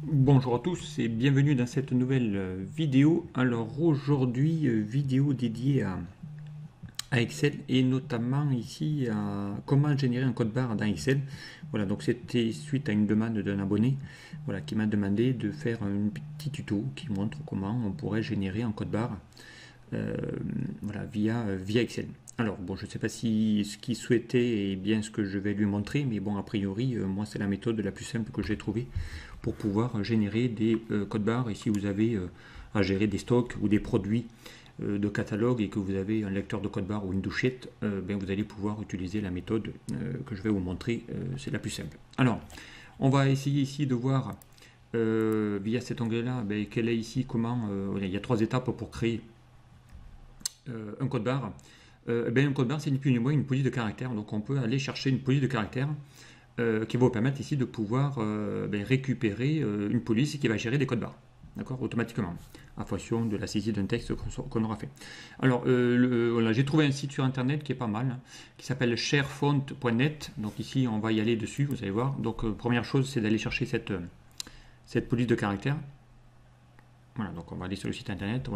Bonjour à tous et bienvenue dans cette nouvelle vidéo. Alors aujourd'hui, vidéo dédiée à Excel et notamment ici à comment générer un code barre dans Excel. Voilà, donc c'était suite à une demande d'un abonné, voilà, qui m'a demandé de faire un petit tuto qui montre comment on pourrait générer un code barre voilà, via Excel. Alors bon, je ne sais pas si ce qu'il souhaitait est bien ce que je vais lui montrer, mais bon, a priori, moi c'est la méthode la plus simple que j'ai trouvée pour pouvoir générer des codes barres. Et si vous avez à gérer des stocks ou des produits de catalogue et que vous avez un lecteur de code barre ou une douchette, ben vous allez pouvoir utiliser la méthode que je vais vous montrer, c'est la plus simple. Alors, on va essayer ici de voir via cet onglet-là, ben, quelle est ici, comment, il y a 3 étapes pour créer un code barre. Un code barre, c'est ni plus ni moins une police de caractère. Donc on peut aller chercher une police de caractère qui va vous permettre ici de pouvoir récupérer une police qui va gérer des codes barres, d'accord, automatiquement, en fonction de la saisie d'un texte qu'on aura fait. Alors, voilà, j'ai trouvé un site sur internet qui est pas mal, qui s'appelle sharefont.net. Donc ici, on va y aller dessus, vous allez voir. Donc, première chose, c'est d'aller chercher cette police de caractère. Voilà, donc on va aller sur le site internet.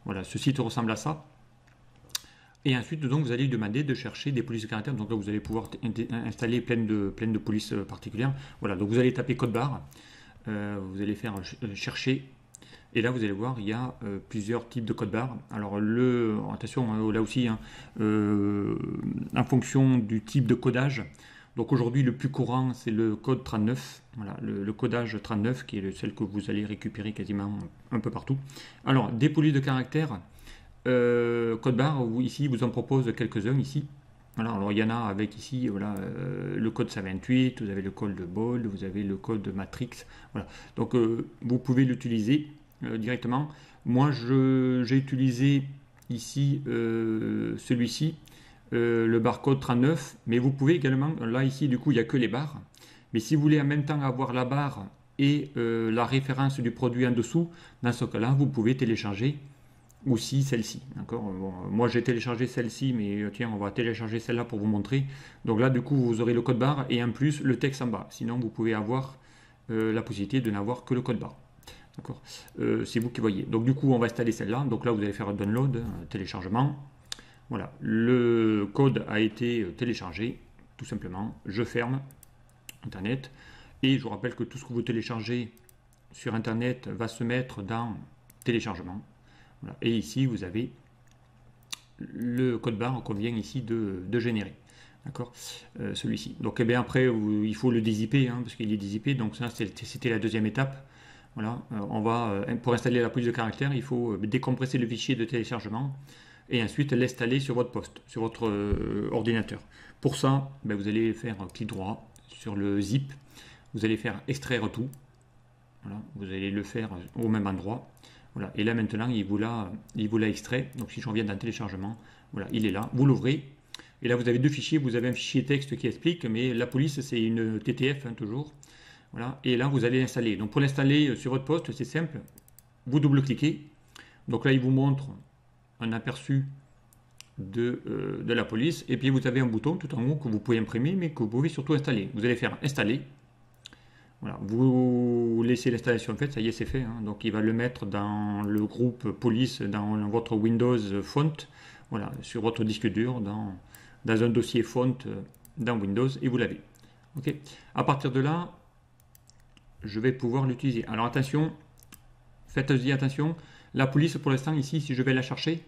Voilà, ce site ressemble à ça. Et ensuite, donc, vous allez lui demander de chercher des polices de caractère. Donc là, vous allez pouvoir installer plein de polices particulières. Voilà, donc vous allez taper code barre. Vous allez faire chercher. Et là, vous allez voir, il y a plusieurs types de code barre. Alors, attention, là aussi, hein, en fonction du type de codage. Donc aujourd'hui, le plus courant, c'est le code 39. Voilà, le codage 39, qui est celle que vous allez récupérer quasiment un peu partout. Alors, des polices de caractère. Code barre, ici, vous en propose quelques-uns ici. Voilà, alors il y en a avec ici, voilà, le code 128, vous avez le code de bold, vous avez le code de matrix. Voilà. Donc vous pouvez l'utiliser directement. Moi, j'ai utilisé ici celui-ci, le barcode 39, mais vous pouvez également, là ici, du coup, il n'y a que les barres. Mais si vous voulez en même temps avoir la barre et la référence du produit en dessous, dans ce cas-là, vous pouvez télécharger aussi celle-ci, d'accord. Bon, moi j'ai téléchargé celle-ci, mais tiens, on va télécharger celle-là pour vous montrer. Donc là, du coup, vous aurez le code barre et en plus le texte en bas. Sinon, vous pouvez avoir la possibilité de n'avoir que le code barre, d'accord. C'est vous qui voyez. Donc du coup, on va installer celle-là. Donc là, vous allez faire un download, un téléchargement. Voilà, le code a été téléchargé, tout simplement. Je ferme Internet et je vous rappelle que tout ce que vous téléchargez sur Internet va se mettre dans téléchargement. Voilà. Et ici, vous avez le code barre qu'on vient ici de générer. D'accord, celui-ci. Donc eh bien, après, il faut le dézipper, hein, parce qu'il est dézippé. Donc ça, c'était la deuxième étape. Voilà, pour installer la police de caractère, il faut décompresser le fichier de téléchargement et ensuite l'installer sur votre poste, sur votre ordinateur. Pour ça, ben, vous allez faire un clic droit sur le zip. Vous allez faire extraire tout. Voilà, vous allez le faire au même endroit. Voilà. Et là maintenant, il vous l'a extrait. Donc si je reviens dans le téléchargement, voilà, il est là. Vous l'ouvrez. Et là, vous avez deux fichiers. Vous avez un fichier texte qui explique, mais la police, c'est une TTF, hein, toujours. Voilà. Et là, vous allez l'installer. Donc pour l'installer sur votre poste, c'est simple. Vous double-cliquez. Donc là, il vous montre un aperçu de la police. Et puis vous avez un bouton tout en haut que vous pouvez imprimer, mais que vous pouvez surtout installer. Vous allez faire installer. Voilà, vous laissez l'installation faite, ça y est, c'est fait. Hein. Donc il va le mettre dans le groupe police, dans votre Windows Font, voilà, sur votre disque dur, dans un dossier Font dans Windows, et vous l'avez. Okay. À partir de là, je vais pouvoir l'utiliser. Alors attention, faites-y attention, la police pour l'instant ici, si je vais la chercher,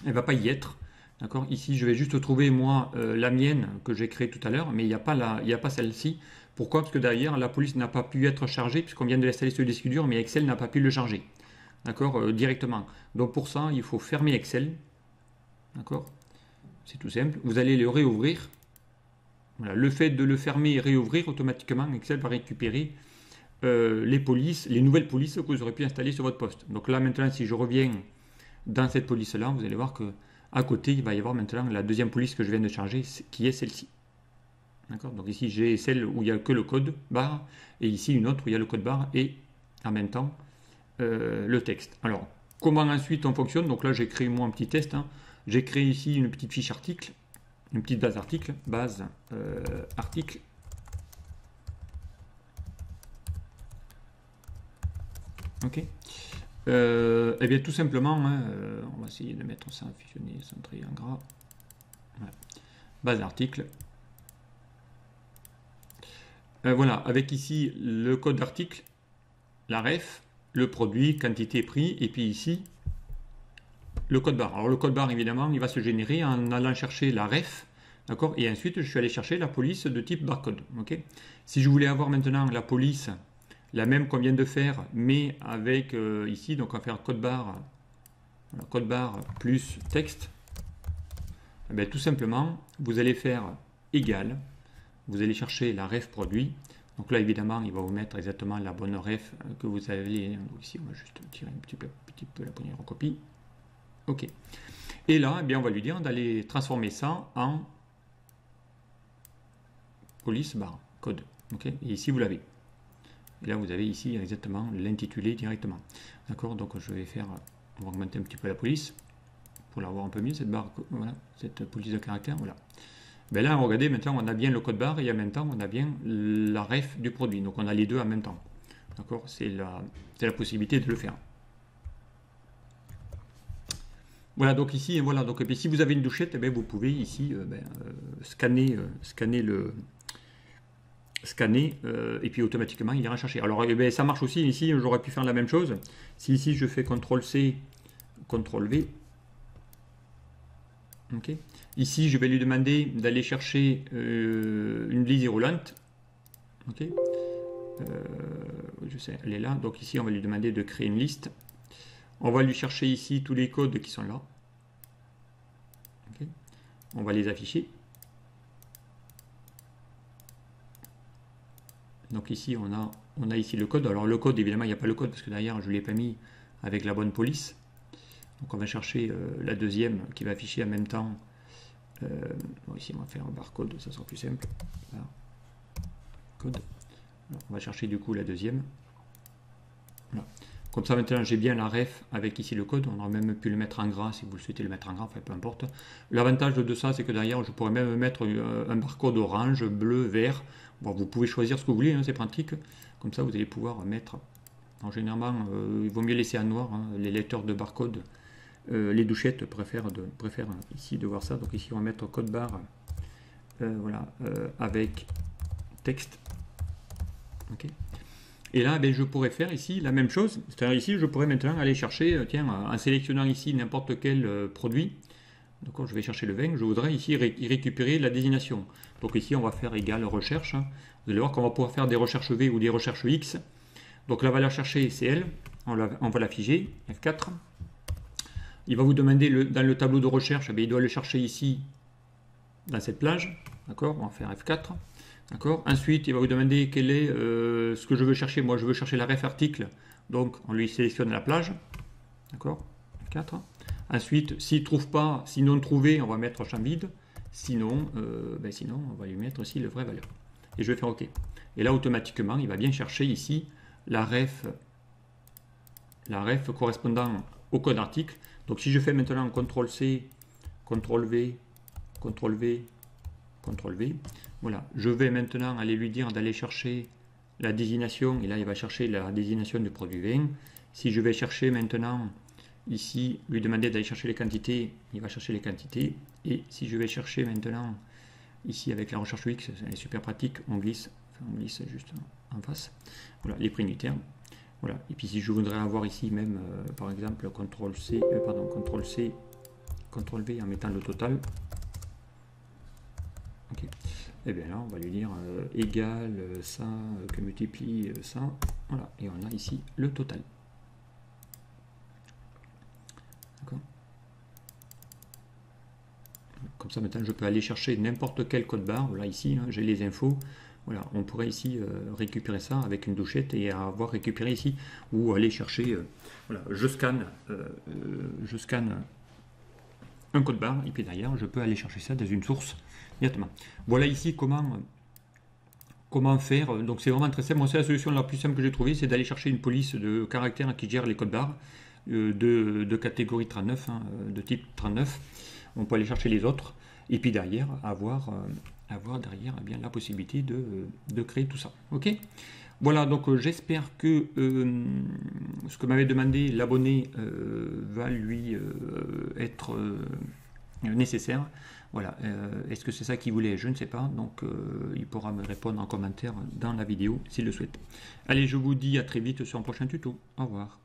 elle ne va pas y être. D'accord. Ici, je vais juste trouver moi la mienne que j'ai créée tout à l'heure, mais il n'y a pas celle-ci. Pourquoi? Parce que derrière, la police n'a pas pu être chargée, puisqu'on vient de l'installer sur le disque dur, mais Excel n'a pas pu le charger. D'accord, directement. Donc pour ça, il faut fermer Excel. D'accord. C'est tout simple. Vous allez le réouvrir. Voilà. Le fait de le fermer et réouvrir, automatiquement, Excel va récupérer les nouvelles polices que vous aurez pu installer sur votre poste. Donc là, maintenant, si je reviens dans cette police-là, vous allez voir que à côté, il va y avoir maintenant la deuxième police que je viens de charger, qui est celle-ci. D'accord. Donc ici, j'ai celle où il n'y a que le code barre, et ici une autre où il y a le code barre et en même temps le texte. Alors, comment ensuite on fonctionne? Donc là, j'ai créé moi un petit test. Hein. J'ai créé ici une petite fiche article, une petite base article, article. Ok. Eh bien, tout simplement, hein, on va essayer de mettre ça fusionné, centré en gras. Voilà. Base d'article. Voilà, avec ici le code d'article, la ref, le produit, quantité, prix, et puis ici le code barre. Alors le code barre, évidemment, il va se générer en allant chercher la ref, d'accord, et ensuite je suis allé chercher la police de type barcode. Ok. Si je voulais avoir maintenant la police, la même qu'on vient de faire, mais avec ici, donc on va faire code barre plus texte. Eh bien, tout simplement, vous allez faire égal, vous allez chercher la ref produit. Donc là, évidemment, il va vous mettre exactement la bonne ref que vous avez. Donc ici, on va juste tirer un petit peu la première copie. OK. Et là, eh bien, on va lui dire d'aller transformer ça en police barre code. OK. Et ici, vous l'avez. Et là, vous avez ici exactement l'intitulé directement. D'accord. Donc, je vais faire, on va augmenter un petit peu la police pour la voir un peu mieux, cette barre, voilà, cette police de caractère. Voilà. Ben là, regardez, maintenant, on a bien le code barre et en même temps, on a bien la ref du produit. Donc, on a les deux en même temps. D'accord. C'est la possibilité de le faire. Voilà, donc ici, voilà, donc, et puis si vous avez une douchette, eh bien, vous pouvez ici scanner, et puis automatiquement il ira chercher. Alors eh bien, ça marche aussi ici, j'aurais pu faire la même chose. Si ici je fais CTRL-C, CTRL-V, ok. Ici je vais lui demander d'aller chercher une liste déroulante, ok. Je sais, elle est là, donc ici on va lui demander de créer une liste. On va lui chercher ici tous les codes qui sont là. Okay. On va les afficher. Donc ici, on a ici le code. Alors le code, évidemment, il n'y a pas le code parce que derrière, je ne l'ai pas mis avec la bonne police. Donc on va chercher la deuxième qui va afficher en même temps. Bon, ici, on va faire un barcode, ça sera plus simple. Voilà. Code. Alors, on va chercher du coup la deuxième. Voilà. Comme ça, maintenant, j'ai bien la ref avec ici le code. On aurait même pu le mettre en gras si vous le souhaitez le mettre en gras, enfin peu importe. L'avantage de ça, c'est que derrière, je pourrais même mettre un barcode orange, bleu, vert. Bon, vous pouvez choisir ce que vous voulez, hein, c'est pratique. Comme ça, vous allez pouvoir mettre. En généralement, il vaut mieux laisser en noir. Hein, les lecteurs de barcode, les douchettes préfèrent ici de voir ça. Donc ici, on va mettre code barre voilà, avec texte. Ok. Et là, ben, je pourrais faire ici la même chose. C'est-à-dire ici, je pourrais maintenant aller chercher, tiens, en sélectionnant ici n'importe quel produit. Donc, je vais chercher le vin. Je voudrais ici récupérer la désignation. Donc ici, on va faire égal recherche. Hein. Vous allez voir qu'on va pouvoir faire des recherches V ou des recherches X. Donc la valeur cherchée, c'est elle. On va la figer, F4. Il va vous demander, dans le tableau de recherche, ben, il doit le chercher ici, dans cette plage. D'accord. On va faire F4. D'accord. Ensuite, il va vous demander quel est ce que je veux chercher. Moi, je veux chercher la ref article. Donc, on lui sélectionne la plage. D'accord. F4. Ensuite, s'il ne trouve pas, si non trouvé, on va mettre champ vide. Sinon, sinon, on va lui mettre aussi le vrai valeur. Et je vais faire OK. Et là, automatiquement, il va bien chercher ici la ref correspondant au code article. Donc, si je fais maintenant CTRL-C, CTRL-V, CTRL-V, CTRL-V, voilà, je vais maintenant aller lui dire d'aller chercher la désignation, et là il va chercher la désignation du produit vin. Si je vais chercher maintenant, ici, lui demander d'aller chercher les quantités, il va chercher les quantités, et si je vais chercher maintenant, ici avec la recherche X, c'est super pratique, on glisse juste en face, voilà, les prix unitaires, voilà, et puis si je voudrais avoir ici même, par exemple, CTRL-C, CTRL-C, CTRL-V en mettant le total, ok. Et bien là, on va lui dire égal ça que multiplie ça. Voilà, et on a ici le total. D'accord. Comme ça, maintenant, je peux aller chercher n'importe quel code barre. Voilà, ici, hein, j'ai les infos. Voilà, on pourrait ici récupérer ça avec une douchette et avoir récupéré ici, ou aller chercher. Voilà, je scanne un code barre, et puis derrière, je peux aller chercher ça dans une source directement. Voilà ici comment faire. Donc c'est vraiment très simple. Moi, c'est la solution la plus simple que j'ai trouvée, c'est d'aller chercher une police de caractères qui gère les codes barres de catégorie 39, hein, de type 39. On peut aller chercher les autres, et puis derrière, avoir derrière eh bien, la possibilité de créer tout ça. Ok. Voilà, donc j'espère que ce que m'avait demandé l'abonné va lui être nécessaire. Voilà, est-ce que c'est ça qu'il voulait? Je ne sais pas, donc il pourra me répondre en commentaire dans la vidéo s'il le souhaite. Allez, je vous dis à très vite sur un prochain tuto. Au revoir.